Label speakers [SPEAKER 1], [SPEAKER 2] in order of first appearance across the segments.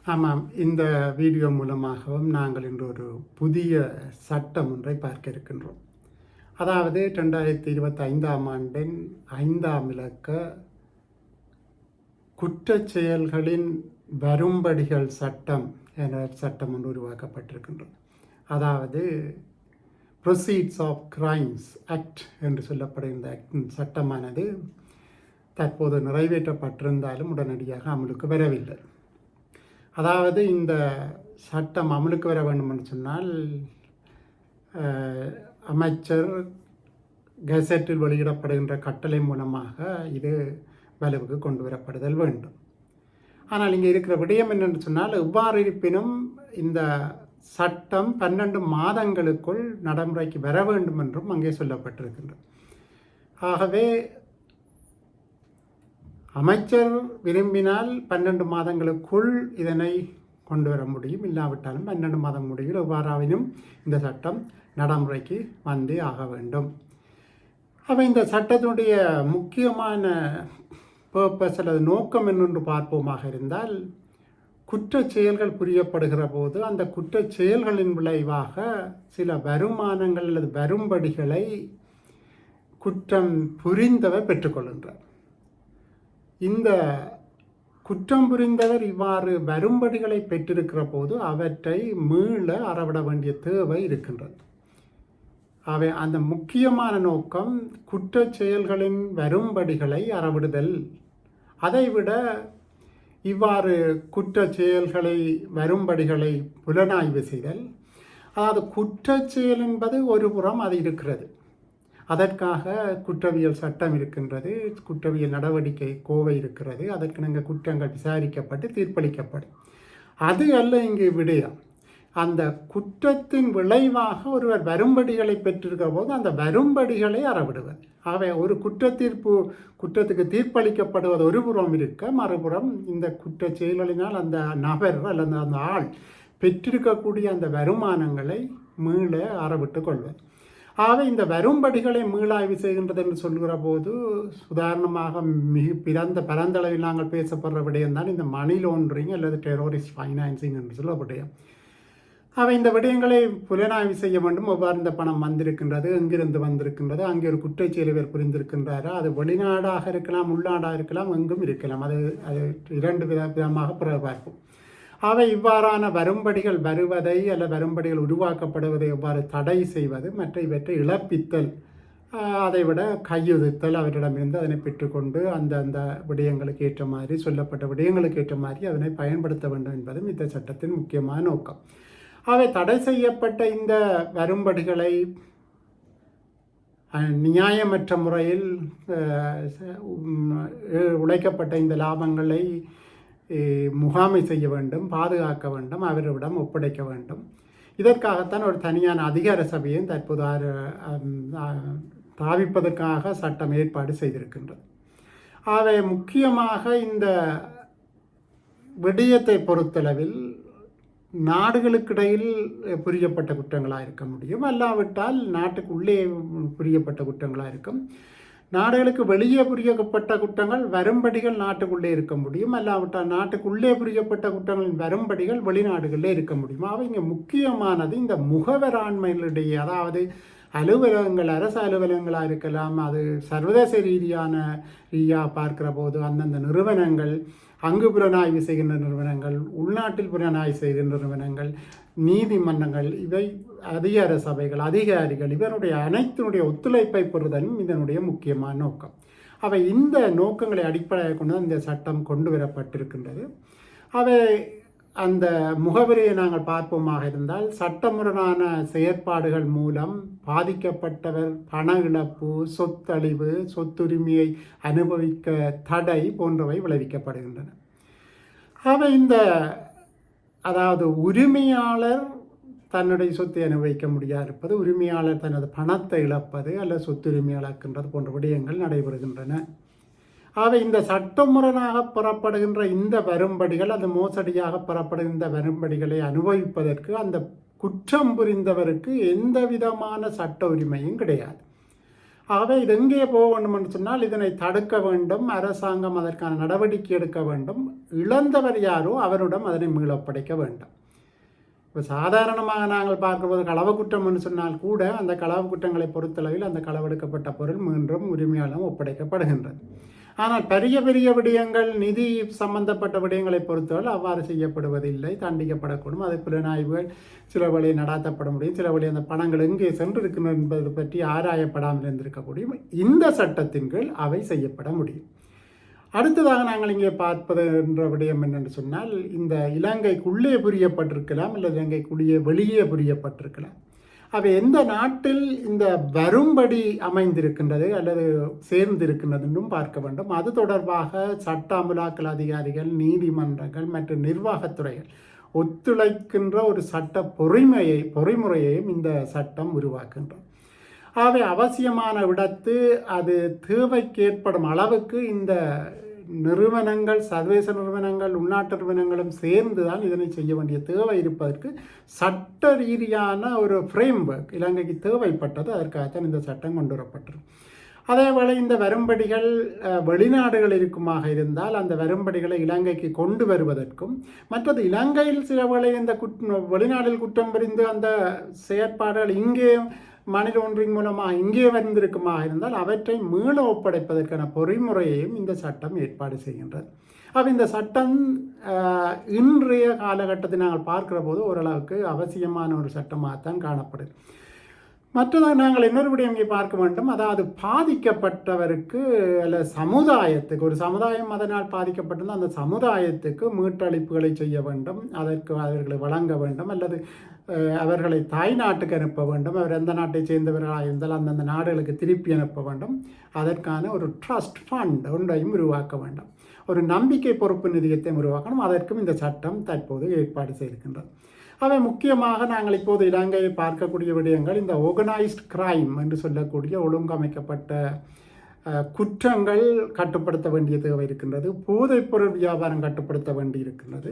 [SPEAKER 1] ஆமாம், இந்த வீடியோ மூலமாகவும் நாங்கள் இன்று ஒரு புதிய சட்டம் ஒன்றை பார்க்க இருக்கின்றோம். அதாவது 2025ஆம் ஆண்டின் 5ஆம் இலக்க குற்றச் செயல்களின் வரும்படிகள் சட்டம் என்ற சட்டம் ஒன்று உருவாக்கப்பட்டிருக்கின்றது. அதாவது ப்ரொசீட்ஸ் ஆஃப் கிரைம்ஸ் ஆக்ட் என்று சொல்லப்படுகின்ற சட்டமானது தற்போது நிறைவேற்றப்பட்டிருந்தாலும் உடனடியாக அமலுக்கு வரவில்லை. அதாவது இந்த சட்டம் அமலுக்கு வர வேண்டும் என்று சொன்னால் அமைச்சர் கெசட்டில் வெளியிடப்படுகின்ற கட்டளை மூலமாக இது வலுவுக்கு கொண்டு வரப்படுதல் வேண்டும். ஆனால் இங்கே இருக்கிற விடயம் என்னென்று சொன்னால், எவ்வாறு இருப்பினும் இந்த சட்டம் 12 மாதங்களுக்குள் நடைமுறைக்கு வர வேண்டும் என்றும் அங்கே சொல்லப்பட்டிருக்கின்றது. ஆகவே அமைச்சர் விரும்பினால் 12 மாதங்களுக்குள் இதனை கொண்டு வர முடியும், இல்லாவிட்டாலும் 12 மாதம் முடிவில் எவ்வாறாவினும் இந்த சட்டம் நடைமுறைக்கு வந்தே ஆக வேண்டும். அவை இந்த சட்டத்தினுடைய முக்கியமான பர்பஸ் அல்லது நோக்கம் என்னென்று பார்ப்போமாக இருந்தால், குற்றச் செயல்கள் புரியப்படுகிற போது அந்த குற்றச் செயல்களின் விளைவாக சில வருமானங்கள் அல்லது வரும்படிகளை குற்றம் புரிந்தவர் பெற்றுக்கொள்கின்றார். இந்த குற்றம் புரிந்தவர் இவ்வாறு வரும்படிகளை பெற்றிருக்கிற போது அவற்றை மீள அறவிட வேண்டிய தேவை இருக்கின்றது. அவை அந்த முக்கியமான நோக்கம் குற்றச் செயல்களின் வரும்படிகளை அறவிடுதல். அதைவிட இவ்வாறு குற்றச் செயல்களை வரும்படிகளை புலனாய்வு செய்தல். அதாவது குற்றச் செயல் என்பது ஒரு புறம் அது இருக்கிறது, அதற்காக குற்றவியல் சட்டம் இருக்கின்றது, குற்றவியல் நடவடிக்கை கோவை இருக்கிறது, அதற்கு நாங்கள் குற்றங்கள் விசாரிக்கப்பட்டு தீர்ப்பளிக்கப்படும். அது அல்ல இங்கு விடயம். அந்த குற்றத்தின் விளைவாக ஒருவர் வரும்படிகளை பெற்றிருக்கிற போது அந்த வரும்படிகளை அறவிடுவது. அவை ஒரு குற்றத்துக்கு தீர்ப்பளிக்கப்படுவது ஒரு புறம் இருக்க, மறுபுறம் இந்த குற்ற செயல்களினால் அந்த நபர் அல்லது அந்த ஆள் பெற்றிருக்கக்கூடிய அந்த வருமானங்களை மீள அறவிட்டு கொள்வது. ஆகவே இந்த வரும்படிகளை மீளாய்வு செய்கின்றது என்று சொல்கிற போது, உதாரணமாக பரந்தளவில் நாங்கள் பேசப்படுற விடயம்தான் இந்த மணி லாண்டரிங் அல்லது டெரோரிஸ்ட் ஃபைனான்சிங் என்று சொல்ல விடயம். அவை இந்த விடயங்களை புலனாய்வு செய்ய வேண்டும். எவ்வாறு இந்த பணம் வந்திருக்கின்றது, எங்கிருந்து வந்திருக்கின்றது, அங்கே ஒரு குற்றச்செயல் புரிந்திருக்கின்றாரா, அது வெளிநாடாக இருக்கலாம், உள்நாடாக இருக்கலாம், எங்கும் இருக்கலாம். அது இரண்டு விதமாக பிறகு பார்ப்போம். அவை இவ்வாறான வரும்படிகள் வருவதை அல்ல வரும்படிகள் உருவாக்கப்படுவதை எவ்வாறு தடை செய்வது, மற்ற இவற்றை இழப்பித்தல், அதைவிட கையொதுத்தல், அவரிடமிருந்து அதனை பெற்றுக்கொண்டு அந்த விடயங்களுக்கு ஏற்ற மாதிரி சொல்லப்பட்ட விடயங்களுக்கு ஏற்ற மாதிரி அதனை பயன்படுத்த வேண்டும் என்பதும் இந்த சட்டத்தின் முக்கியமான நோக்கம். அவை தடை செய்யப்பட்ட இந்த வரும்படிகளை நியாயமற்ற முறையில் உழைக்கப்பட்ட இந்த லாபங்களை முகாமை செய்ய வேண்டும், பாதுகாக்க வேண்டும், அவரிடம் ஒப்படைக்க வேண்டும். இதற்காகத்தான் ஒரு தனியான அதிகார சபையும் தற்போது தாவிப்பதற்காக சட்டம் ஏற்பாடு செய்திருக்கின்றது. அவை முக்கியமாக இந்த விடயத்தை பொறுத்தளவில் நாடுகளுக்கிடையில் புரியப்பட்ட குற்றங்களாக இருக்க முடியும், அல்லாவிட்டால் நாட்டுக்குள்ளே புரியப்பட்ட குற்றங்களாக இருக்கும். நாடுகளுக்கு வெளியே புரியப்பட்ட குற்றங்கள் வரும்படிகள் நாட்டுக்குள்ளே இருக்க முடியும், அல்லாவிட்டால் நாட்டுக்குள்ளே புரியப்பட்ட குற்றங்களின் வரும்படிகள் வெளிநாடுகளிலே இருக்க முடியும். அவை இங்கே முக்கியமானது இந்த முகவராண்மைகளிடையே, அதாவது அலுவலகங்கள், அரசு அலுவலகங்களாக இருக்கலாம், அது சர்வதேச ரீதியாக பார்க்கிற போது அந்தந்த நிறுவனங்கள், அங்கு புலனாய்வு செய்கின்ற நிறுவனங்கள், உள்நாட்டில் புலனாய்வு செய்கின்ற நிறுவனங்கள், நீதிமன்றங்கள், இவை அதிகார சபைகள், அதிகாரிகள், இவருடைய அனைத்தினுடைய ஒத்துழைப்பை பெறுதலும் இதனுடைய முக்கியமான நோக்கம். அவை இந்த நோக்கங்களை அடிப்படையாக கொண்டு இந்த சட்டம் கொண்டு வரப்பட்டிருக்கின்றது. அவை அந்த முகவரியை நாங்கள் பார்ப்போமாக இருந்தால், சட்டமுறையான செயற்பாடுகள் மூலம் பாதிக்கப்பட்டவர் பண இழப்பு, சொத்தழிவு, சொத்துரிமையை அனுபவிக்க தடை போன்றவை விளைவிக்கப்படுகின்றன. அவை அதாவது உரிமையாளர் தன்னுடைய சொத்தை அனுபவிக்க முடியாது இருப்பது, உரிமையாளர் தனது பணத்தை இழப்பது அல்லது சொத்துரிமை இழக்கின்றது போன்ற விடயங்கள் நடைபெறுகின்றன. ஆக இந்த சட்டமுறையாக பெறப்படுகின்ற இந்த வரும்படிகள், அந்த மோசடியாக பெறப்படுகின்ற வரும்படிகளை அனுபவிப்பதற்கு அந்த குற்றம் புரிந்தவருக்கு எந்த விதமான சட்ட உரிமையும் கிடையாது. ஆகவே இது எங்கே போக வேண்டும் என்று சொன்னால் இதனை தடுக்க வேண்டும், அரசாங்கம் அதற்கான நடவடிக்கை எடுக்க வேண்டும், இழந்தவர் யாரோ அவரிடம் அதனை மீளப்படைக்க வேண்டும். இப்போ சாதாரணமாக நாங்கள் பார்க்கும்போது களவு குற்றம் என்று சொன்னால் கூட அந்த களவு குற்றங்களை பொறுத்தளவில் அந்த களவெடுக்கப்பட்ட பொருள் மீண்டும் உரிமையாளரும் ஒப்படைக்கப்படுகின்றது. ஆனால் பெரிய பெரிய விடயங்கள், நிதி சம்பந்தப்பட்ட விடயங்களை பொறுத்தவரை அவ்வாறு செய்யப்படுவதில்லை, தண்டிக்கப்படக்கூடும். அது புலனாய்வுகள் சில வழி நடாத்தப்பட முடியும், சில வழி அந்த பணங்கள் எங்கே சென்றிருக்கணும் என்பது பற்றி ஆராயப்படாமல் இருந்திருக்கக்கூடிய இந்த சட்டத்தின் கீழ் அவை செய்யப்பட முடியும். அடுத்ததாக நாங்கள் இங்கே பார்ப்பது என்ற விடயம் என்னென்று சொன்னால், இந்த இலங்கைக்குள்ளே புரியப்பட்டிருக்கலாம் அல்லது இலங்கைக்குள்ளே வெளியே புரியப்பட்டிருக்கலாம். அவை எந்த நாட்டில் இந்த வரும்படி அமைந்திருக்கின்றது அல்லது சேர்ந்திருக்கின்றது என்றும் பார்க்க வேண்டும். அது தொடர்பாக சட்ட அமலாக்கல் அதிகாரிகள், நீதிமன்றங்கள் மற்றும் நிர்வாகத்துறைகள் ஒத்துழைக்கின்ற ஒரு சட்ட பொறிமுறையையும் இந்த சட்டம் உருவாக்குகின்றது. ஆகவே அவசியமான விடத்து அது தேவைக்கு ஏற்படும் அளவுக்கு இந்த நிறுவனங்கள், சர்வதேச நிறுவனங்கள், உள்நாட்டு நிறுவனங்களும் சேர்ந்து தான் இதனை செய்ய வேண்டிய தேவை இருப்பதற்கு சட்ட ரீதியான ஒரு ஃப்ரேம்வொர்க் இலங்கைக்கு தேவைப்பட்டது. அதற்காகத்தான் இந்த சட்டம் கொண்டு வரப்பட்டது. அதேவேளை இந்த வரும்படிகள் வெளிநாடுகள் இருக்குமாக இருந்தால் அந்த வரும்படிகளை இலங்கைக்கு கொண்டு வருவதற்கும், மற்றது இலங்கையில் சில வேளை இந்த வெளிநாட்டில் குற்றம் புரிந்து அந்த செயற்பாடுகள் இங்கே மணி லாண்டரிங் மூலமாக இங்கே வந்திருக்குமாக இருந்தால் அவற்றை மீள ஒப்படைப்பதற்கான பொறிமுறையையும் இந்த சட்டம் ஏற்பாடு செய்கின்றது. அப்போ இந்த சட்டம் இன்றைய காலகட்டத்தில் நாங்கள் பார்க்கிற போது ஓரளவுக்கு அவசியமான ஒரு சட்டமாகத்தான் காணப்படுது. மற்றதாக நாங்கள் இன்னொரு விடயம் இங்கே பார்க்க வேண்டும். அதாவது பாதிக்கப்பட்டவருக்கு அல்ல சமுதாயத்துக்கு, ஒரு சமுதாயம் அதனால் பாதிக்கப்பட்டிருந்தால் அந்த சமுதாயத்துக்கு மீட்டளிப்புகளை செய்ய வேண்டும், அதற்கு அவர்களை வழங்க வேண்டும் அல்லது அவர்களை தாய் நாட்டுக்கு அனுப்ப வேண்டும். அவர் எந்த நாட்டை சேர்ந்தவர்களாக இருந்தால் அந்தந்த நாடுகளுக்கு திருப்பி அனுப்ப வேண்டும். அதற்கான ஒரு ட்ரஸ்ட் ஃபண்ட் ஒன்றையும் உருவாக்க வேண்டும். ஒரு நம்பிக்கை பொறுப்பு நிதியத்தை உருவாக்கணும். அதற்கும் இந்த சட்டம் தற்போது ஏற்பாடு செய்திருக்கின்றது. அவை முக்கியமாக நாங்கள் இப்போது இலங்கையை பார்க்கக்கூடிய விடயங்கள் இந்த ஆர்கனைஸ்ட் கிரைம் என்று சொல்லக்கூடிய ஒழுங்கமைக்கப்பட்ட குற்றங்கள் கட்டுப்படுத்த வேண்டிய தேவை இருக்கின்றது. போதைப்பொருள் வியாபாரம் கட்டுப்படுத்த வேண்டி இருக்கின்றது.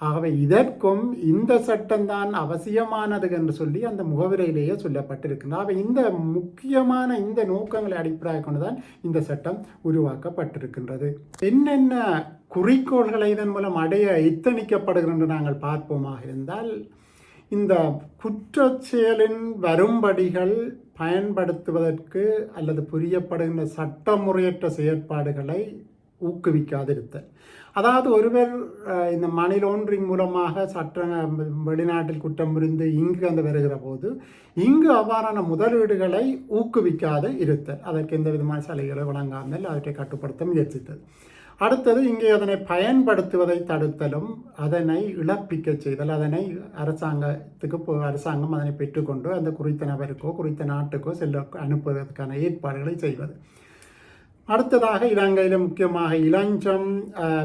[SPEAKER 1] ஆகவே இதற்கும் இந்த சட்டம்தான் அவசியமானது என்று சொல்லி அந்த முகவிலையிலேயே சொல்லப்பட்டிருக்கின்றது. ஆகவே இந்த முக்கியமான இந்த நோக்கங்களை அடிப்படையாக கொண்டுதான் இந்த சட்டம் உருவாக்கப்பட்டிருக்கின்றது. என்னென்ன குறிக்கோள்களை இதன் மூலம் அடைய எத்தனிக்கப்படுகின்ற நாங்கள் பார்ப்போமாக இருந்தால், இந்த குற்றச்செயலின் வரும்படிகள் பயன்படுத்துவதற்கு அல்லது புரியப்படுகின்ற சட்டமுறையற்ற செயற்பாடுகளை ஊக்குவிக்காதிருத்தல். அதாவது ஒருவர் இந்த மணி லாண்டரிங் மூலமாக வெளிநாட்டில் குற்றம் புரிந்து இங்கு வந்து வருகிற போது இங்கு அவ்வாறான முதலீடுகளை ஊக்குவிக்காது இருத்தல், அதற்கு எந்த விதமான சலுகைகளை வழங்காமல் அவற்றை கட்டுப்படுத்த முயற்சித்தது. அடுத்தது இங்கே அதனை பயன்படுத்துவதை தடுத்தலும், அதனை இழப்பிக்க செய்தல், அதனை அரசாங்கம் அதனை பெற்றுக்கொண்டு அந்த குறித்த நபருக்கோ குறித்த நாட்டுக்கோ அனுப்புவதற்கான ஏற்பாடுகளை செய்வது. அடுத்ததாக இலங்கையில் முக்கியமாக இளஞ்சம்,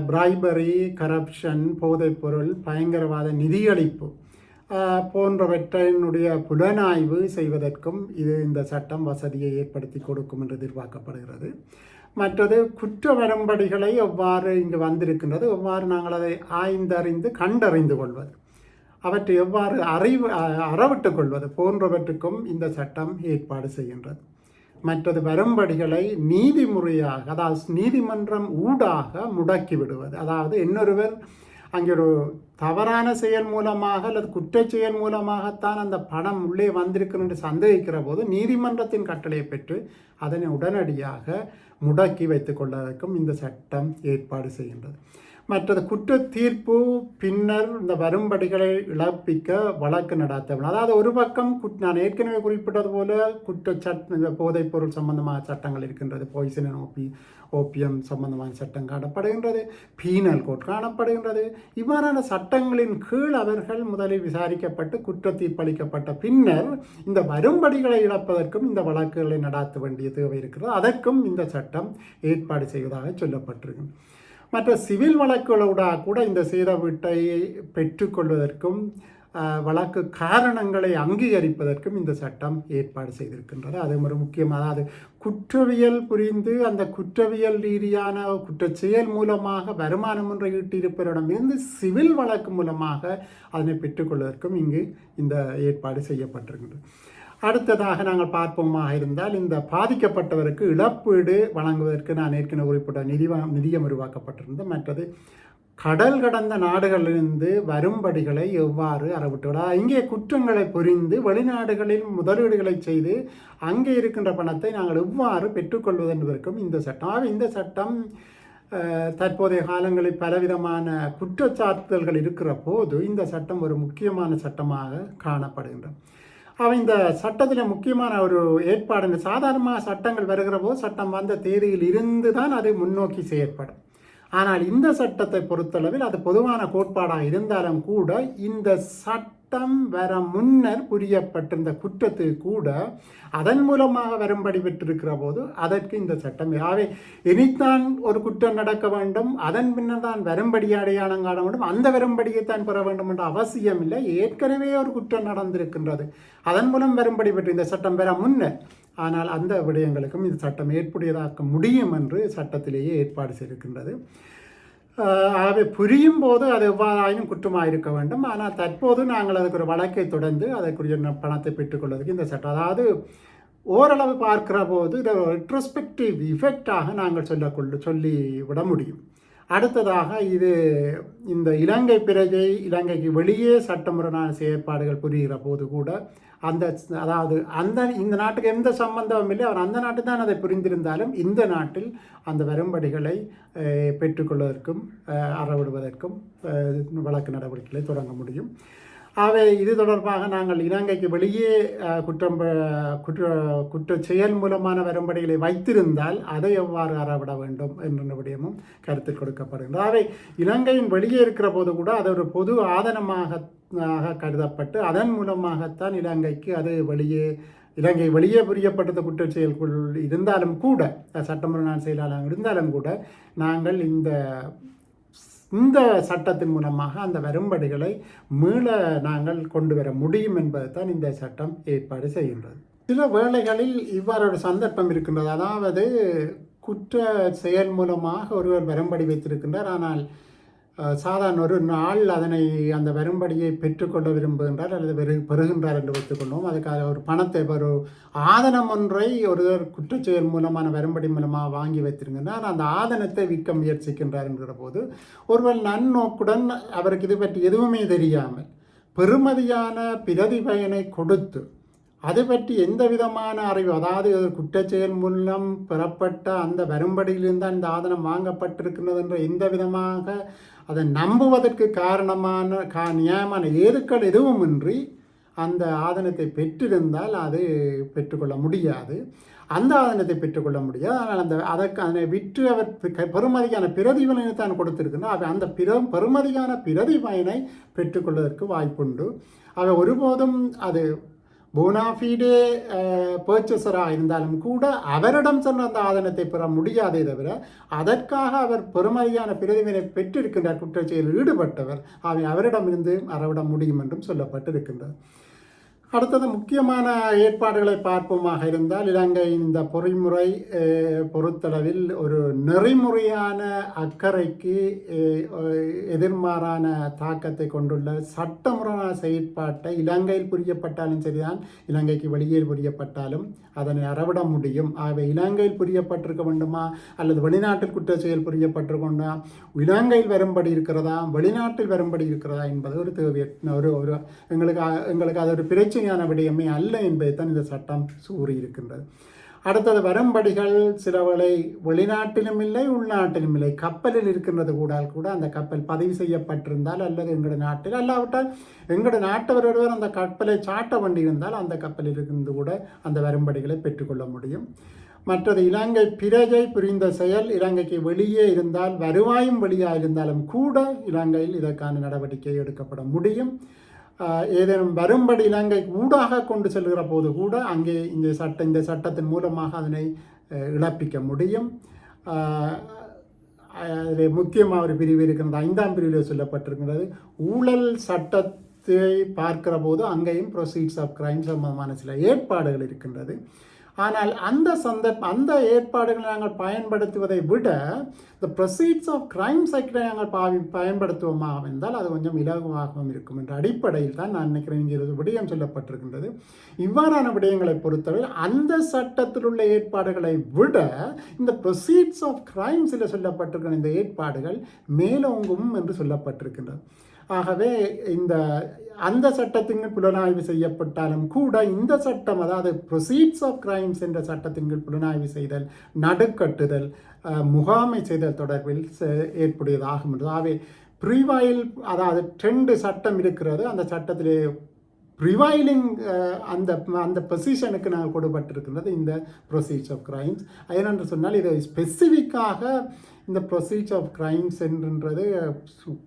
[SPEAKER 1] பிரைபரி, கரப்ஷன், போதைப்பொருள், பயங்கரவாத நிதியளிப்பு போன்றவற்றினுடைய புலனாய்வு செய்வதற்கும் இந்த சட்டம் வசதியை ஏற்படுத்தி கொடுக்கும் என்று எதிர்பார்க்கப்படுகிறது. மற்றது குற்ற வரம்படிகளை எவ்வாறு இங்கு வந்திருக்கின்றது, எவ்வாறு நாங்கள் அதை ஆய்ந்தறிந்து கண்டறிந்து கொள்வது, அவற்றை எவ்வாறு அறவிட்டுக் கொள்வது போன்றவற்றுக்கும் இந்த சட்டம் ஏற்பாடு செய்கின்றது. மற்றது வரும்படிகளை நீதிமுறையாக, அதாவது நீதிமன்றம் ஊடாக முடக்கி விடுவது. அதாவது இன்னொருவர் அங்கே ஒரு தவறான செயல் மூலமாக அல்லது குற்றச் செயல் மூலமாகத்தான் அந்த பணம் உள்ளே வந்திருக்கும் என்று சந்தேகிக்கிற போது நீதிமன்றத்தின் கட்டளையை பெற்று அதனை உடனடியாக முடக்கி வைத்துக் கொள்வதற்கும் இந்த சட்டம் ஏற்பாடு செய்கின்றது. மற்றது குற்ற தீர்ப்பு பின்னர் இந்த வரும்படிகளை இழப்பிக்க வழக்கு நடாத்தவும். அதாவது ஒரு பக்கம் நான் ஏற்கனவே குறிப்பிட்டது போல போதைப்பொருள் சம்பந்தமான சட்டங்கள் இருக்கின்றது, பாய்சன் அண்ட் ஓபியம் சம்பந்தமான சட்டம் காணப்படுகின்றது, பீனல் கோட் காணப்படுகின்றது. இவ்வாறான சட்டங்களின் கீழ் அவர்கள் முதலில் விசாரிக்கப்பட்டு குற்ற தீர்ப்பளிக்கப்பட்ட பின்னர் இந்த வரும்படிகளை இழப்பதற்கும் இந்த வழக்குகளை நடாத்த வேண்டிய தேவை இருக்கிறது. அதற்கும் இந்த சட்டம் ஏற்பாடு செய்வதாக சொல்லப்பட்டிருக்கிறது. மற்ற சிவில் வழக்குகளோடாக கூட இந்த செய்த வீட்டை பெற்றுக்கொள்வதற்கும் வழக்கு காரணங்களை அங்கீகரிப்பதற்கும் இந்த சட்டம் ஏற்பாடு செய்திருக்கின்றது. அது ஒரு முக்கியமாக, அதாவது குற்றவியல் புரிந்து அந்த குற்றவியல் ரீதியான குற்றச்செயல் மூலமாக வருமானம் ஒன்றை ஈட்டியிருப்பவரிடமிருந்து சிவில் வழக்கு மூலமாக அதனை பெற்றுக்கொள்வதற்கும் இங்கு இந்த ஏற்பாடு செய்யப்பட்டிருக்கின்றது. அடுத்ததாக நாங்கள் பார்ப்போமாக இருந்தால் இந்த பாதிக்கப்பட்டவருக்கு இழப்பீடு வழங்குவதற்கு நான் ஏற்கனவே குறிப்பிட்ட நிதியம் உருவாக்கப்பட்டிருந்தது. மற்றது கடல் கடந்த நாடுகளிலிருந்து வரும்படிகளை எவ்வாறு அறவிட்டு இங்கே குற்றங்களை புரிந்து வெளிநாடுகளில் முதலீடுகளை செய்து அங்கே இருக்கின்ற பணத்தை நாங்கள் எவ்வாறு பெற்றுக்கொள்வது என்பதற்கும் இந்த சட்டம். இந்த சட்டம் தற்போதைய காலங்களில் பலவிதமான குற்றச்சாட்டுதல்கள் இருக்கிற போது இந்த சட்டம் ஒரு முக்கியமான சட்டமாக காணப்படுகின்றது. இந்த சட்டத்தில் முக்கியமான ஒரு ஏற்பாடு, சாதாரணமாக சட்டங்கள் வருகிற போது சட்டம் வந்த தேதியில் இருந்து தான் அது முன்னோக்கி செயற்படும். ஆனால் இந்த சட்டத்தை பொறுத்தளவில் அது பொதுவான கோட்பாடாக இருந்தாலும் கூட இந்த சட்டம் வர முன்னர் புரியப்பட்டிருந்த குற்றத்துக்கு கூட அதன் மூலமாக வரும்படி பெற்றிருக்கிற போது அதற்கு இந்த சட்டம் இனித்தான் ஒரு குற்றம் நடக்க வேண்டும், அதன் பின்னர் தான் வரும்படி அடையாளம் காண வேண்டும், அந்த வரும்படியைத்தான் பெற வேண்டும் என்ற அவசியம் இல்லை. ஏற்கனவே ஒரு குற்றம் நடந்திருக்கின்றது, அதன் மூலம் வரும்படி பெற்று இந்த சட்டம் வர முன்னர். ஆனால் அந்த விடயங்களுக்கும் இந்த சட்டம் ஏற்புடையதாக்க முடியும் என்று சட்டத்திலேயே ஏற்பாடு செய்திருக்கின்றது. ஆகவே புரியும் போது அது எவ்வாறாயினும் குற்றமாக இருக்க வேண்டும். ஆனால் தற்போது நாங்கள் அதுக்கு ஒரு வழக்கை தொடர்ந்து அதற்குரிய பணத்தை பெற்றுக்கொள்வதற்கு இந்த சட்டம், அதாவது ஓரளவு பார்க்கிற போது இதை ரெட்ரோஸ்பெக்டிவ் இஃபெக்டாக நாங்கள் சொல்லிவிட முடியும். அடுத்ததாக இது இந்த இலங்கை பிரஜை இலங்கைக்கு வெளியே சட்டமுறையான செயற்பாடுகள் புரிகிற போது கூட இந்த நாட்டுக்கு எந்த சம்பந்தமும் இல்லை, அவர் அந்த நாட்டு தான் அதை புரிந்திருந்தாலும் இந்த நாட்டில் அந்த வரும்படிகளை பெற்றுக்கொள்வதற்கும் அறவிடுவதற்கும் வழக்கு நடவடிக்கைகளை தொடங்க முடியும். இது தொடர்பாக நாங்கள் இலங்கைக்கு வெளியே குற்ற செயல் மூலமான வரும்படிகளை வைத்திருந்தால் அதை எவ்வாறு அறவிட வேண்டும் என்ற விடயமும் கருத்தில் கொடுக்கப்படுகின்றது. இலங்கையின் வெளியே இருக்கிற போது கூட அது ஒரு பொது ஆதனமாக கருதப்பட்டு அதன் மூலமாகத்தான் இலங்கைக்கு அது இலங்கை வெளியே புரியப்பட்ட குற்ற செயல்கள் இருந்தாலும் கூட சட்டமுறையான செயலாளர் இருந்தாலும் கூட நாங்கள் இந்த சட்டத்தின் மூலமாக அந்த வரும்படிகளை மீள நாங்கள் கொண்டு வர முடியும் என்பதைத்தான் இந்த சட்டம் ஏற்பாடு செய்கின்றது. சில வேளைகளில் இவ்வாறு ஒரு சந்தர்ப்பம் இருக்கின்றது, அதாவது குற்ற செயல் மூலமாக ஒருவர் வரும்படி வைத்திருக்கின்றார், ஆனால் சாதாரண ஒரு நாள் அந்த வரும்படியை பெற்றுக்கொள்ள விரும்புகின்றார் அல்லது பெறுகின்றார் என்று வைத்துக்கொள்வோம். அதுக்காக ஒரு பணத்தை ஒரு ஆதனம் ஒன்றை ஒருவர் குற்றச்செயல் மூலமான வரும்படி மூலமாக வாங்கி வைத்திருக்கின்றார், அந்த ஆதனத்தை விற்க முயற்சிக்கின்றார் என்கிற போது ஒருவர் நன்னோக்குடன் அவருக்கு இது பற்றி எதுவுமே தெரியாமல் பெறுமதியான பிரதி பயனை கொடுத்து அதை பற்றி எந்த விதமான அறிவு, அதாவது குற்றச்செயல் மூலம் பெறப்பட்ட அந்த வரும்படியிலிருந்து அந்த ஆதனம் வாங்கப்பட்டிருக்கின்றது என்ற எந்த விதமாக அதை நம்புவதற்கு காரணமான நியாயமான ஏதுக்கள் எதுவுமின்றி அந்த ஆதனத்தை பெற்றிருந்தால் அது பெற்றுக்கொள்ள முடியாது. அந்த ஆதனத்தை பெற்றுக்கொள்ள முடியாது. ஆனால் அதனை விற்று அவர் பெறுமதியான பிரதிபலனை தான் கொடுத்திருக்கின்றார். அந்த பெறுமதியான பிரதிபலனை பெற்றுக்கொள்வதற்கு வாய்ப்புண்டு. ஒருபோதும் அது போனாஃபீடே பர்ச்சேசராக இருந்தாலும் கூட அவரிடம் சென்ற அந்த ஆதனத்தை பெற முடியாதே தவிர அதற்காக அவர் பெறுமதியான பிரதிவினை பெற்றிருக்கின்றார், குற்றச்செயலில் ஈடுபட்டவர், அவரிடமிருந்து அறவிட முடியும் என்றும் சொல்லப்பட்டிருக்கின்றது. அடுத்தது முக்கியமான ஏற்பாடுகளை பார்ப்போமாக இருந்தால் இலங்கையின் இந்த பொறிமுறை பொறுத்தளவில் ஒரு நெறிமுறையான அக்கறைக்கு எதிர்மாறான தாக்கத்தை கொண்டுள்ள சட்டமுறையான செயற்பாட்டை இலங்கையில் புரியப்பட்டாலும் சரிதான், இலங்கைக்கு வெளியே புரியப்பட்டாலும் அதனை அறவிட முடியும். இலங்கையில் புரியப்பட்டிருக்க வேண்டுமா அல்லது வெளிநாட்டில் குற்ற செயல் புரியப்பட்டிருக்கொண்டா, இலங்கையில் வரும்படி இருக்கிறதா வெளிநாட்டில் வரும்படி இருக்கிறதா என்பது ஒரு தேவை எங்களுக்கு அது ஒரு பிரச்சனையான விடயமே அல்ல என்பதைத்தான் இந்த சட்டம் கூறியிருக்கின்றது. அடுத்தது வரும்படிகள் சிலவளை வெளிநாட்டிலும் இல்லை உள்நாட்டிலும் இல்லை, கப்பலில் இருக்கின்றது கூட அந்த கப்பல் பதிவு செய்யப்பட்டிருந்தால் அல்லது எங்களோட நாட்டில் அல்லாவிட்டால் எங்களோட நாட்டவர் ஒருவர் அந்த கப்பலை சாட்ட வேண்டி இருந்தால் அந்த கப்பலில் இருந்து கூட அந்த வரும்படிகளை பெற்றுக்கொள்ள முடியும். மற்றது இலங்கை பிரஜை புரிந்த செயல் இலங்கைக்கு வெளியே இருந்தால் வருவாயும் வெளியாக இருந்தாலும் கூட இலங்கையில் இதற்கான நடவடிக்கை எடுக்கப்பட முடியும். ஏதேனும் வரும்படி இலங்கை ஊடாக கொண்டு செல்கிற போது கூட அங்கே இந்த சட்டத்தின் மூலமாக அதனை இழப்பிக்க முடியும். அதில் முக்கியமாக ஒரு பிரிவு இருக்கின்றது, 5ஆம் பிரிவில் சொல்லப்பட்டிருக்கிறது. ஊழல் சட்டத்தை பார்க்கிற போது அங்கேயும் ப்ரொசீட்ஸ் ஆஃப் கிரைம் சம்பந்தமான சில ஏற்பாடுகள் இருக்கின்றது. ஆனால் அந்த ஏற்பாடுகளை நாங்கள் பயன்படுத்துவதை விட இந்த ப்ரொசீட்ஸ் ஆஃப் கிரைம்ஸ் ஆக்டை நாங்கள் பயன்படுத்துவோமாக இருந்தால் அது கொஞ்சம் இலகுவாகவும் இருக்கும் என்ற அடிப்படையில் தான் நான் நினைக்கிறேன் இங்கே ஒரு விடயம் சொல்லப்பட்டிருக்கின்றது. இவ்வாறான விடயங்களை பொறுத்தவரை அந்த சட்டத்தில் உள்ள ஏற்பாடுகளை விட இந்த ப்ரொசீட்ஸ் ஆஃப் கிரைம்ஸில் சொல்லப்பட்டிருக்கிற இந்த ஏற்பாடுகள் மேலோங்கும் என்று சொல்லப்பட்டிருக்கின்றது. ஆகவே அந்த சட்டத்தின் கீழ் புலனாய்வு செய்யப்பட்டாலும் கூட இந்த சட்டம், அதாவது ப்ரொசீட்ஸ் ஆஃப் கிரைம்ஸ் என்ற சட்டத்தின் கீழ் புலனாய்வு செய்தல், நடுக்கட்டுதல், முகாமை செய்தல் தொடர்பில் ஏற்புடையதாகும் என்று. ஆகவே ப்ரீவாயில், அதாவது 2 சட்டம் இருக்கிறது. அந்த சட்டத்திலே ப்ரிவைலிங் அந்த பொசிஷனுக்கு நாங்கள் கொடுப்பட்டிருக்கின்றது இந்த ப்ரொசீஜர் ஆஃப் கிரைம்ஸ். ஏனென்று சொன்னால் இதை ஸ்பெசிஃபிக்காக இந்த ப்ரொசீஜர் ஆஃப் கிரைம்ஸ் என்றது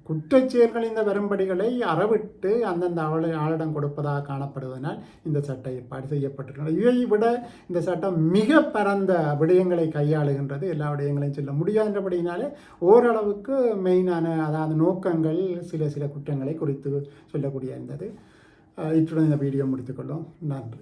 [SPEAKER 1] குற்றச்செயல்களின் வரும்படிகளை அறவிட்டு அந்தந்த ஆளிடம் கொடுப்பதாக காணப்படுவதனால் இந்த சட்ட ஏற்பாடு செய்யப்பட்டிருக்கிறது. இதை விட இந்த சட்டம் மிக பரந்த விடயங்களை கையாளுகின்றது. எல்லா விடயங்களையும் சொல்ல முடியாதபடினாலே ஓரளவுக்கு மெயினான, அதாவது நோக்கங்கள், சில குற்றங்களை குறித்து சொல்லக்கூடிய இருந்தது. இத்துடன் இந்த வீடியோ முடித்துக்கொள்வோம். நன்றி.